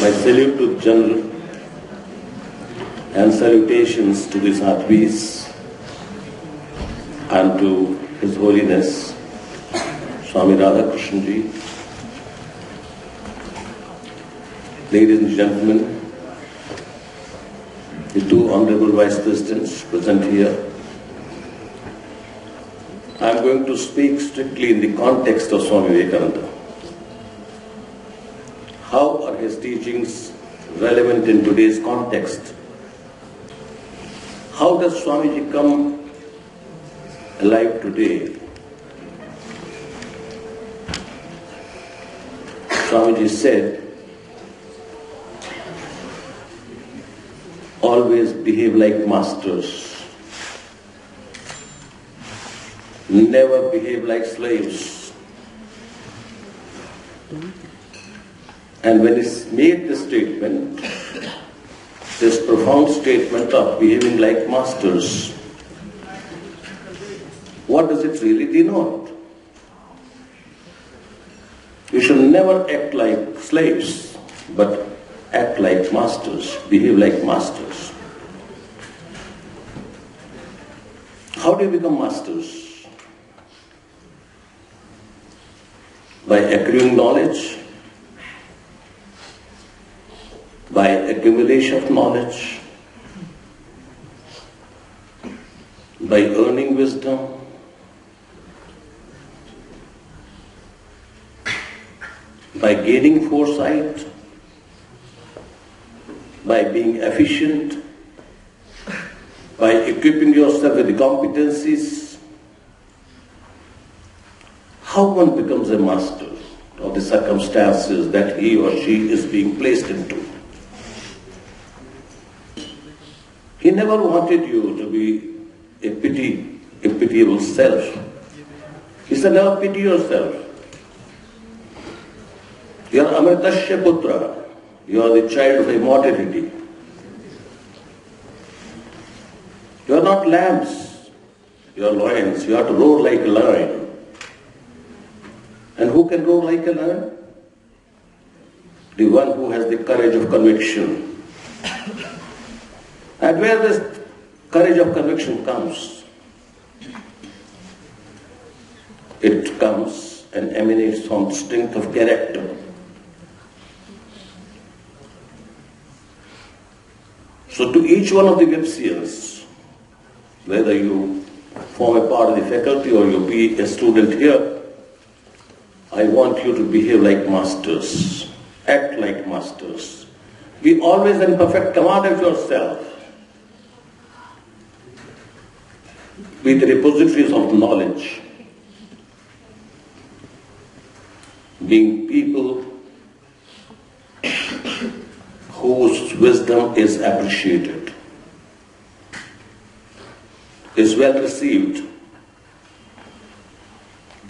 My salute to the General and salutations to the Sattvis and to His Holiness Swami Radhakrishnan Ji. Ladies and gentlemen, the two Honorable Vice Presidents present here. I am going to speak strictly in the context of Swami Vivekananda. How are his teachings relevant in today's context? How does Swamiji come alive today? Swamiji said, always behave like masters. Never behave like slaves. And when he made this statement, this profound statement of behaving like masters, what does it really denote? You should never act like slaves, but act like masters, behave like masters. How do you become masters? By accruing knowledge, by accumulation of knowledge, by earning wisdom, by gaining foresight, by being efficient, by equipping yourself with the competencies. How one becomes a master of the circumstances that he or she is being placed into? He never wanted you to be a pitiable self. He said, never pity yourself. You are Amritasya Putra. You are the child of immortality. You are not lambs. You are lions. You have to roar like a lion. And who can roar like a lion? The one who has the courage of conviction. And where this courage of conviction comes, it comes and emanates from strength of character. So to each one of the VIPSians, whether you form a part of the faculty or you be a student here, I want you to behave like masters, act like masters. Be always in perfect command of yourself. Be the repositories of knowledge, being people whose wisdom is appreciated, is well received,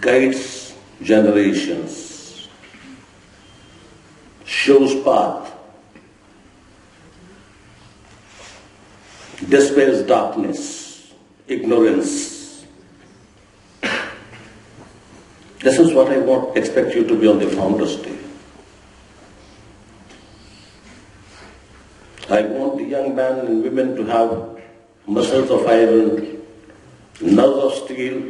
guides generations, shows path, dispels darkness, ignorance. This is what I expect you to be on the Founders' Day. I want the young men and women to have muscles of iron, nerves of steel,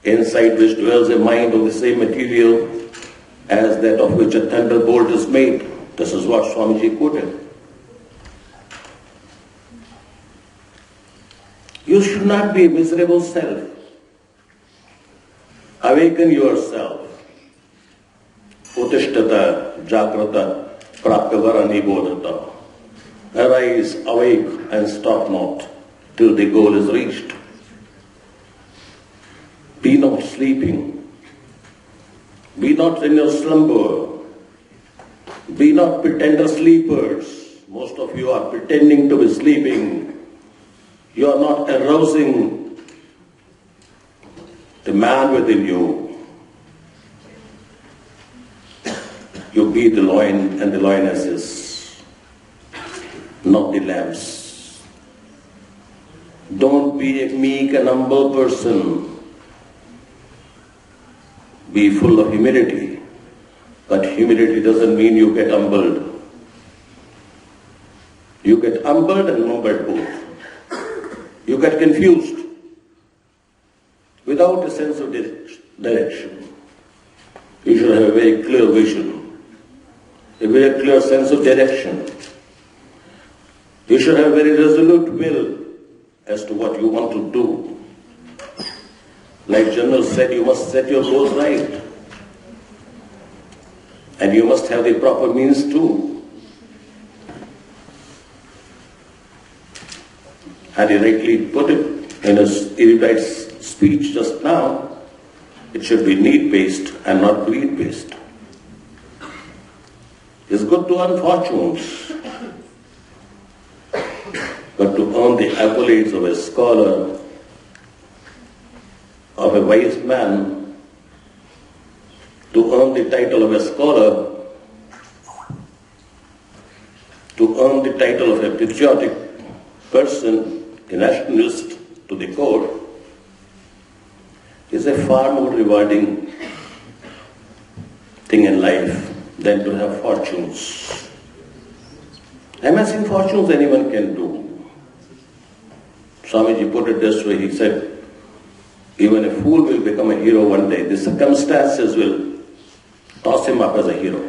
inside which dwells a mind of the same material as that of which a thunderbolt is made. This is what Swamiji quoted. You should not be a miserable self. Awaken yourself. Utishtata, jagrata, prapyavarani bodhata. Arise, awake, and stop not till the goal is reached. Be not sleeping. Be not in your slumber. Be not pretender sleepers. Most of you are pretending to be sleeping. You are not arousing the man within you. You be the lion and the lionesses, not the lambs. Don't be a meek and humble person. Be full of humility. But humility doesn't mean you get humbled. You get humbled and mumbled both. You get confused without a sense of direction. You should have a very clear vision, a very clear sense of direction. You should have a very resolute will as to what you want to do. Like General said, you must set your goals right. And you must have the proper means too. And he rightly put it in his erudite speech just now, it should be need-based and not greed-based. It's good to earn fortunes, but to earn the accolades of a scholar, of a wise man, to earn the title of a scholar, to earn the title of a patriotic person, a nationalist to the core, is a far more rewarding thing in life than to have fortunes. Amassing fortunes anyone can do. Swamiji put it this way, he said, even a fool will become a hero one day. The circumstances will toss him up as a hero.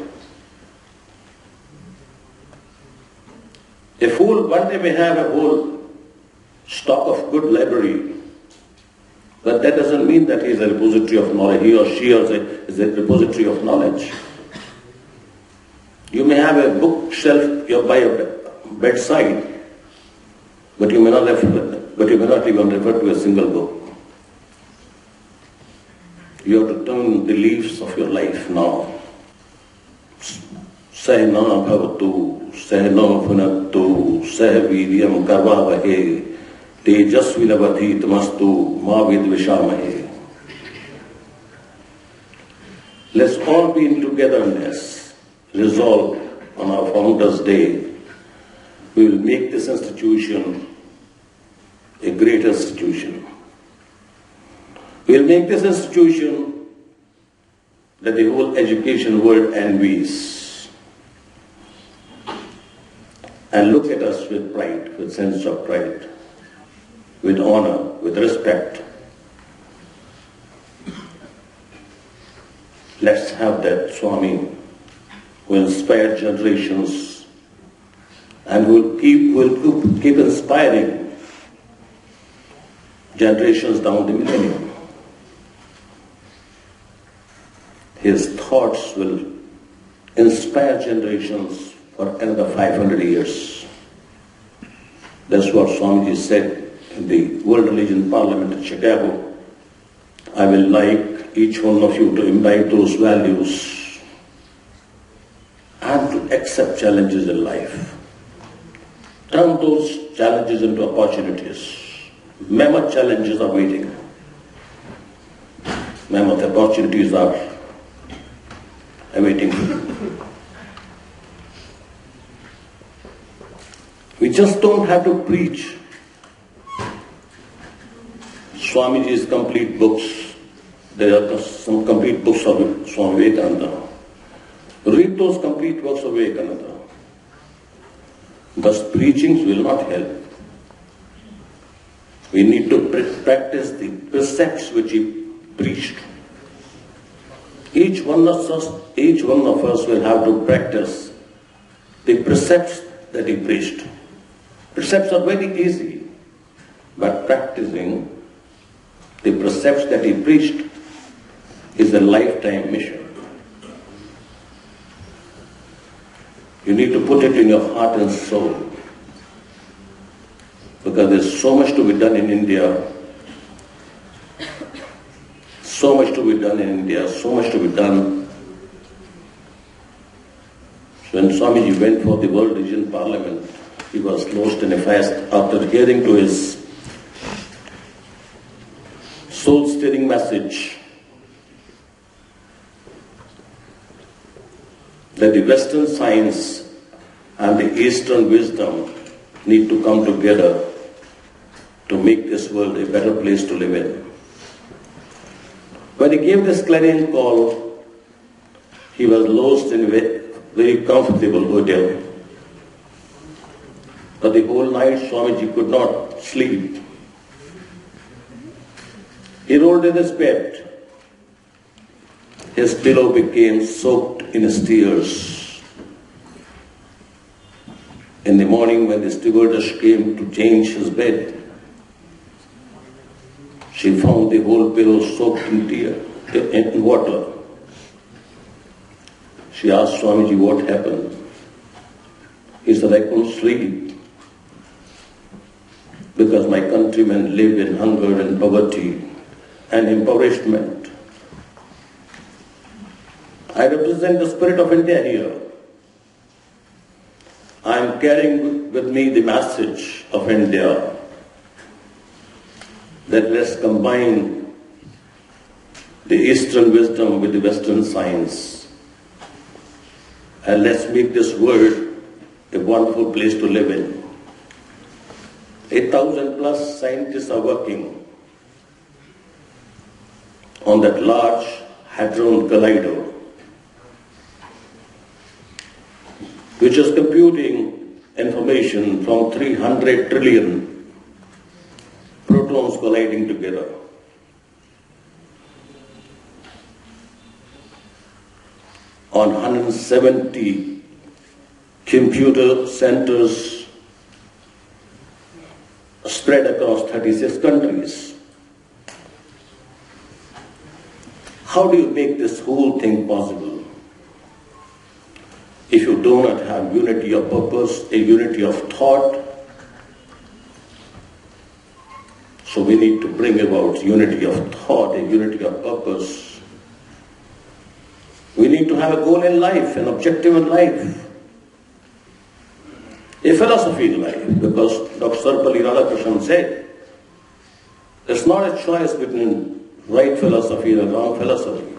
A fool one day may have a whole stock of good library, but that doesn't mean that he is a repository of knowledge. He or she is a repository of knowledge. You may have a bookshelf by your bedside, but you may not even refer to a single book. You have to turn the leaves of your life now. Sahna bhavatu, sahna phunattu, sah vidyam karvavahe, tejasvinavadhi tamastu ma vidvishamahe. Let's all be in togetherness, resolve on our Founders' Day. We will make this institution a great institution. We will make this institution that the whole education world envies. And look at us with pride, with sense of pride, with honor, with respect. Let's have that Swami who inspired generations and who will keep inspiring generations down the millennium. His thoughts will inspire generations for another 500 years. That's what Swamiji said in the World Religion Parliament in Chicago. I will like each one of you to imbibe those values and to accept challenges in life. Turn those challenges into opportunities. Mammoth challenges are waiting. Mammoth opportunities are awaiting you. We just don't have to preach Swamiji's complete books. There are some complete books of Swami Vivekananda. Read those complete works of Vivekananda. Thus preachings will not help. We need to practice the precepts which he preached. Each one of us will have to practice the precepts that he preached. Precepts are very easy, but practicing the precepts that he preached is a lifetime mission. You need to put it in your heart and soul, because there's so much to be done in India. So much to be done in India, so much to be done. When Swamiji went for the World Religion Parliament, he was lost in a fast after hearing to his soul-stirring message that the Western science and the Eastern wisdom need to come together to make this world a better place to live in. When he gave this clarion call, he was lost in a very comfortable hotel. But the whole night Swamiji could not sleep. He rolled in his bed. His pillow became soaked in his tears. In the morning when the stewardess came to change his bed, she found the whole pillow soaked in water. She asked Swamiji what happened. He said, I couldn't sleep because my countrymen live in hunger and poverty and impoverishment. I represent the spirit of India here. I am carrying with me the message of India that let's combine the Eastern wisdom with the Western science, and let's make this world a wonderful place to live in. 8,000 plus scientists are working on that large hadron collider, which is computing information from 300 trillion protons colliding together. On 170 computer centers spread across 36 countries. How do you make this whole thing possible? If you do not have unity of purpose, a unity of thought, so we need to bring about unity of thought, a unity of purpose. We need to have a goal in life, an objective in life, a philosophy in life, because Dr. Sarvapalli Radhakrishnan said, it's not a choice between right philosophy and wrong philosophy.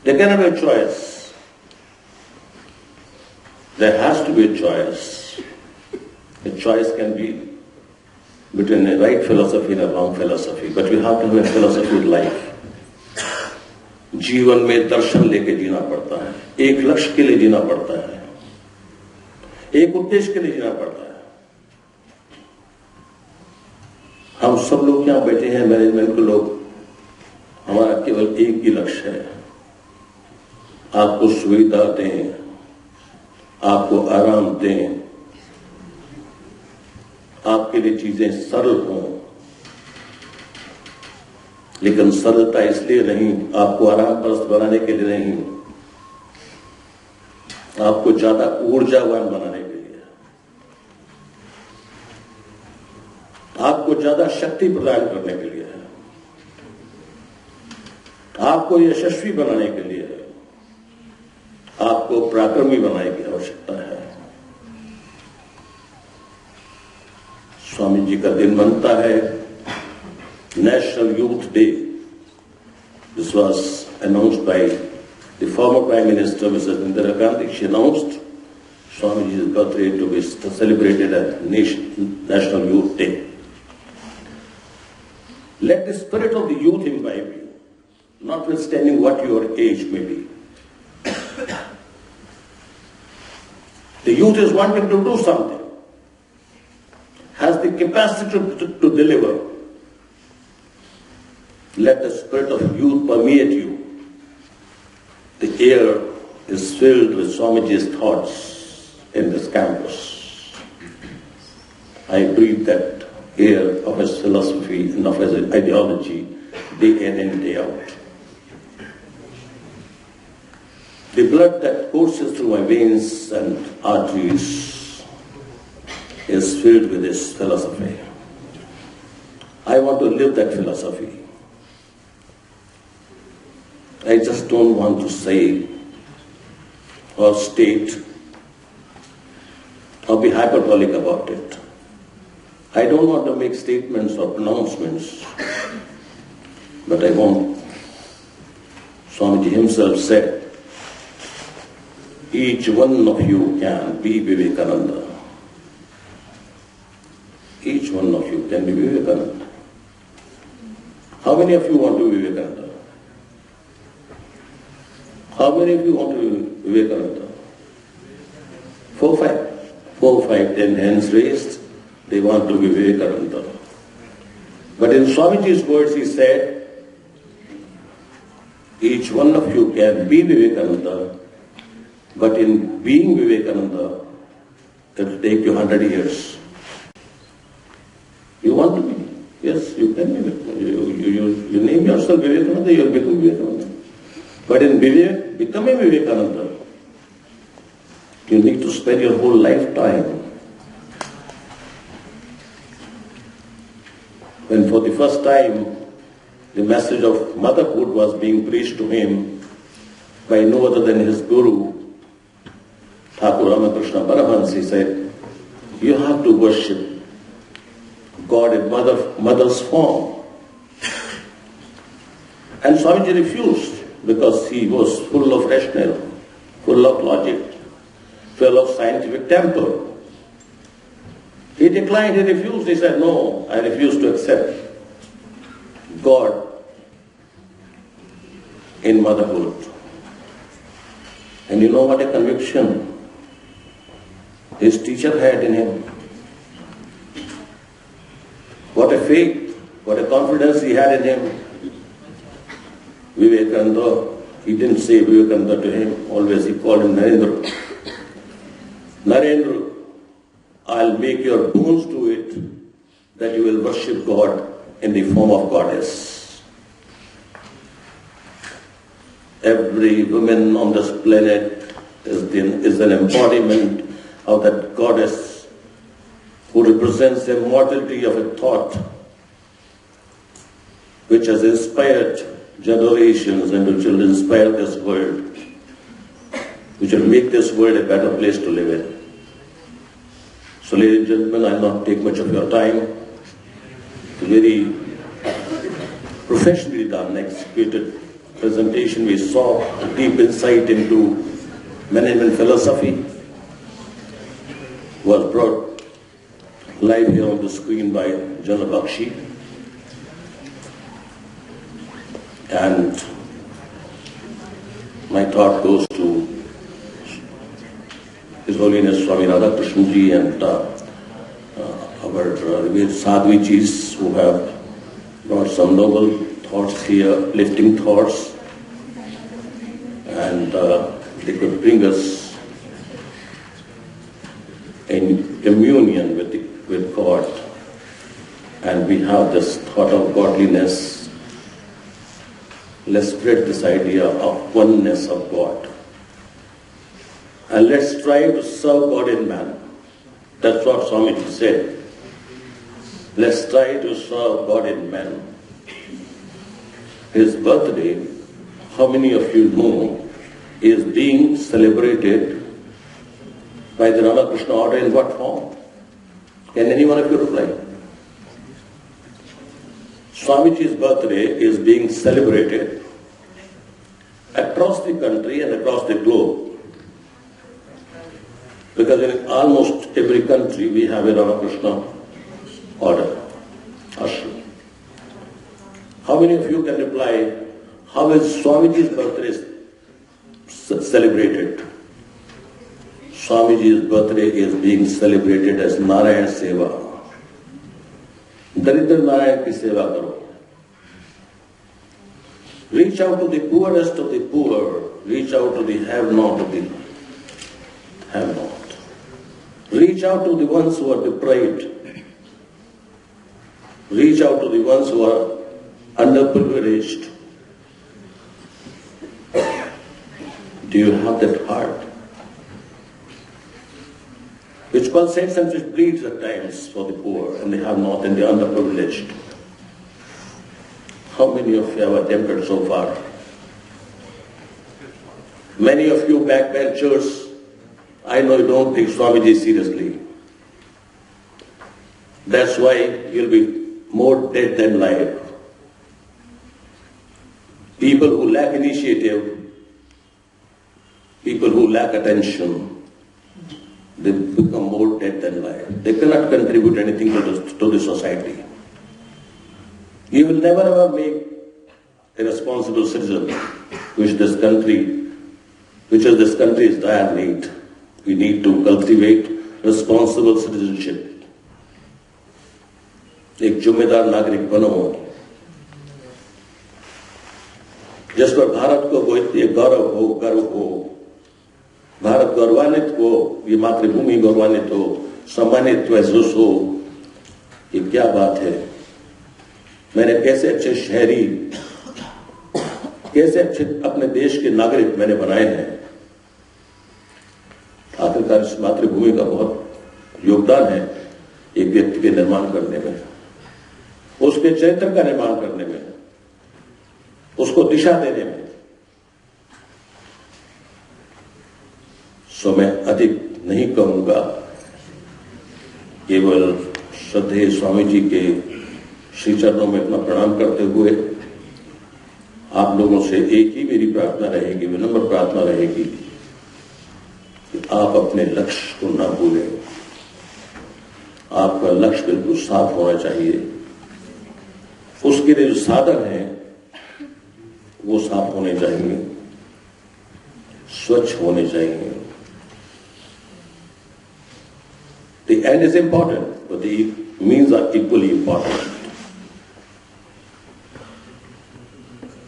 There cannot be a choice. There has to be a choice. A choice can be between a right philosophy and a wrong philosophy, but you have to have a philosophy of life. जीवन में दर्शन लेके जीना पड़ता है, एक लक्ष्य के लिए जीना पड़ता है, एक उद्देश्य के लिए जीना पड़ता है। हम सब लोग यहाँ बैठे हैं, मैनेजमेंट के लोग, हमारा केवल एक ही लक्ष्य है, आपको सुविधा दें, आपको आराम दें, आपके लिए चीजें सरल हों, लेकिन सरलता इसलिए नहीं, आपको आराम परस्त बनाने के लिए नहीं, आपको ज्यादा ऊर्जावान बनाने के लिए, आपको ज्यादा शक्ति प्रदान करने के लिए है, आपको यशस्वी बनाने के लिए है, आपको पराक्रमी बनाने की आवश्यकता है। स्वामी जी का दिन बनता है National Youth Day. This was announced by the former Prime Minister, Mrs. Indira Gandhi. She announced Swamiji's birthday to be celebrated as National Youth Day. Let the spirit of the youth imbibe you, notwithstanding what your age may be. The youth is wanting to do something, has the capacity to deliver. Let the spirit of youth permeate you. The air is filled with Swamiji's thoughts in this campus. I breathe that air of his philosophy and of his ideology day in and day out. The blood that courses through my veins and arteries is filled with his philosophy. I want to live that philosophy. I just don't want to say or state or be hyperbolic about it. I don't want to make statements or pronouncements, but I won't. Swamiji himself said, each one of you can be Vivekananda. Each one of you can be Vivekananda. How many of you want to be Vivekananda? How many of you want to be Vivekananda? 4, 5. 4, 5, 10 hands raised, they want to be Vivekananda. But in Swamiji's words he said, each one of you can be Vivekananda, but in being Vivekananda, it will take you 100 years. You want to be? Yes, you can be Vivekananda. You name yourself Vivekananda, you will become Vivekananda. But in becoming Vivekananda, you need to spend your whole lifetime. When for the first time the message of motherhood was being preached to him by no other than his guru, Thakur Ramakrishna Paramahansa, he said, you have to worship God in mother's form. And Swamiji refused because he was full of rationale, full of logic, full of scientific temper. He declined, he refused, he said, no, I refuse to accept God in motherhood. And you know what a conviction his teacher had in him? What a faith, what a confidence he had in him. Vivekananda, he didn't say Vivekananda to him, always he called him Narendra. Narendra, I'll make your bones to it that you will worship God in the form of goddess. Every woman on this planet is an embodiment of that goddess who represents the immortality of a thought which has inspired generations and which will inspire this world, which will make this world a better place to live in. So ladies and gentlemen, I'll not take much of your time. It's a very professionally done, executed presentation. We saw a deep insight into management philosophy was brought live here on the screen by General Bakshi. And my thought goes to His Holiness Swami Radhakrishnan Ji and our Sadhvijis who have brought some noble thoughts here, lifting thoughts, and they could bring us in communion with God, and we have this thought of godliness. Let's spread this idea of oneness of God. And let's try to serve God in man. That's what Swamiji said. Let's try to serve God in man. His birthday, how many of you know, is being celebrated by the Ramakrishna order in what form? Can any one of you reply? Swamiji's birthday is being celebrated across the country and across the globe. Because in almost every country we have a Ramakrishna order, ashram. How many of you can reply, how is Swamiji's birthday celebrated? Swamiji's birthday is being celebrated as Narayan Seva. Daridra Narayan ki seva karo. Reach out to the poorest of the poor. Reach out to the have-not of the have-not. Reach out to the ones who are deprived. Reach out to the ones who are underprivileged. Do you have that heart? Which consents and which bleeds at times for the poor and the have-not and the underprivileged. How many of you have attempted so far? Many of you backbenchers, I know you don't take Swamiji seriously. That's why you'll be more dead than alive. People who lack initiative, people who lack attention, they become more dead than alive. They cannot contribute anything to the society. You will never ever make a responsible citizen, which is this country's dire need. We need to cultivate responsible citizenship, एक जिम्मेदार नागरिक बनो, जिस पर भारत को कोई गर्व हो, भारत गौरवान्वित हो, ये मातृभूमि गौरवान्वित हो, सम्मानित महसूस हो। ये क्या बात है। मैंने कैसे अच्छे शहरी, कैसे अच्छे अपने देश के नागरिक मैंने बनाए हैं। आखिरकार इस मातृभूमि का बहुत योगदान है एक व्यक्ति के निर्माण करने में, उसके चरित्र का निर्माण करने में, उसको दिशा देने में। सो मैं अधिक नहीं कहूंगा, केवल श्रद्धेय स्वामी जी के श्री चरणों में अपना प्रणाम करते हुए आप लोगों से एक ही मेरी प्रार्थना रहेगी, विनम्र प्रार्थना रहेगी कि आप अपने लक्ष्य को ना भूलें। आपका लक्ष्य बिल्कुल साफ होना चाहिए, उसके लिए जो साधन है वो साफ होने चाहिए, स्वच्छ होने चाहिए। The end is important, but the means are equally important.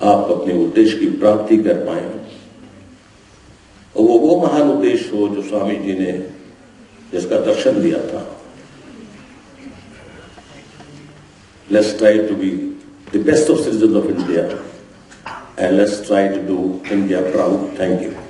आप अपने उद्देश्य की प्राप्ति कर पाए और वो महान उद्देश्य हो जो स्वामी जी ने जिसका दर्शन दिया था। Let's try to be the best of citizens of India and let's try to do India proud. Thank you.